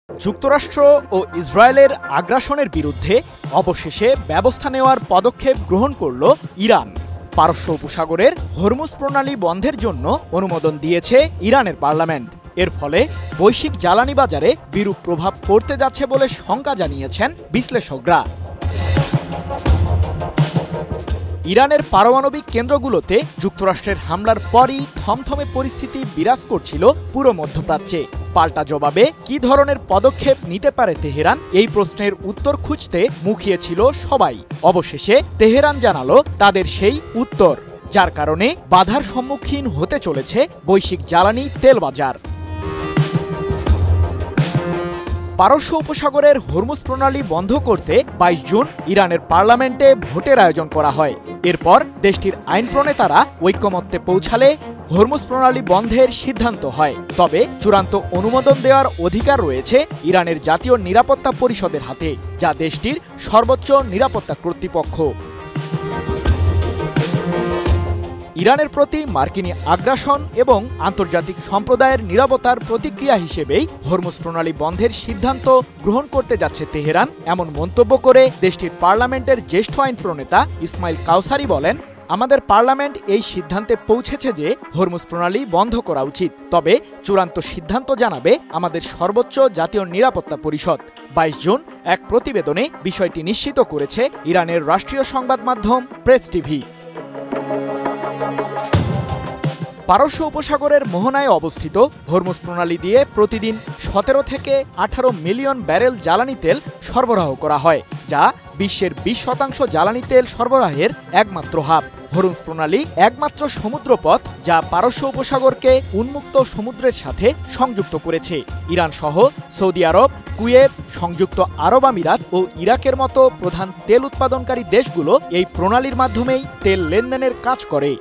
যুক্তরাষ্ট্র ও ইসরায়েলের আগ্রাসনের বিরুদ্ধে অবশেষে ব্যবস্থা নেওয়ার পদক্ষেপ গ্রহণ করল ইরান। পারস্য উপসাগরের হরমুজ প্রণালী বন্ধের জন্য অনুমোদন দিয়েছে ইরানের পার্লামেন্ট। এর ফলে বৈশ্বিক জ্বালানি বাজারে বিরূপ প্রভাব পড়তে যাচ্ছে বলে শঙ্কা জানিয়েছেন বিশ্লেষকরা। ইরানের পারমাণবিক কেন্দ্রগুলোতে যুক্তরাষ্ট্রের হামলার পরই থমথমে পরিস্থিতি বিরাজ করছিল পুরো মধ্যপ্রাচ্যে। পাল্টা জবাবে কী ধরনের পদক্ষেপ নিতে পারে তেহরান, এই প্রশ্নের উত্তর খুঁজতে মুখিয়েছিল সবাই। অবশেষে তেহরান জানালো তাদের সেই উত্তর, যার কারণে বাধার সম্মুখীন হতে চলেছে বৈশ্বিক জ্বালানি তেল বাজার। পারস্য উপসাগরের হরমুজ প্রণালী বন্ধ করতে ২২ জুন ইরানের পার্লামেন্টে ভোটের আয়োজন করা হয়। এরপর দেশটির আইন প্রণেতারা ঐকমত্যে পৌঁছালে হরমুজ প্রণালী বন্ধের সিদ্ধান্ত হয়। তবে চূড়ান্ত অনুমোদন দেওয়ার অধিকার রয়েছে ইরানের জাতীয় নিরাপত্তা পরিষদের হাতে, যা দেশটির সর্বোচ্চ নিরাপত্তা কর্তৃপক্ষ। ইরানের প্রতি মার্কিন আগ্রাসন এবং আন্তর্জাতিক সম্প্রদায়ের নীরবতার প্রতিক্রিয়া হিসেবেই হরমুজ প্রণালী বন্ধের সিদ্ধান্ত গ্রহণ করতে যাচ্ছে তেহরান, এমন মন্তব্য করে দেশটির পার্লামেন্টের জ্যেষ্ঠ আইন প্রণেতা ইসমাইল কাউসারি বলেন, আমাদের পার্লামেন্ট এই সিদ্ধান্তে পৌঁছেছে যে হরমুজ প্রণালী বন্ধ করা উচিত। তবে চূড়ান্ত সিদ্ধান্ত জানাবে আমাদের সর্বোচ্চ জাতীয় নিরাপত্তা পরিষদ। ২২ জুন এক প্রতিবেদনে বিষয়টি নিশ্চিত করেছে ইরানের রাষ্ট্রীয় সংবাদ মাধ্যম প্রেস টিভি। পারস্য উপসাগরের মোহনায় অবস্থিত হরমুজ প্রণালী দিয়ে প্রতিদিন ১৭ থেকে ১৮ মিলিয়ন ব্যারেল জ্বালানি তেল সরবরাহ করা হয়, যা বিশ্বের ২০% জ্বালানি তেল সরবরাহের একমাত্র হাব। হরমুজ প্রণালী একমাত্র সমুদ্রপথ যা পারস্য উপসাগরকে উন্মুক্ত সমুদ্রের সাথে সংযুক্ত করেছে। ইরান সহ সৌদি আরব, কুয়েত, সংযুক্ত আরব আমিরাত ও ইরাকের মতো প্রধান তেল উৎপাদনকারী দেশগুলো এই প্রণালীর মাধ্যমেই তেল লেনদেনের কাজ করে।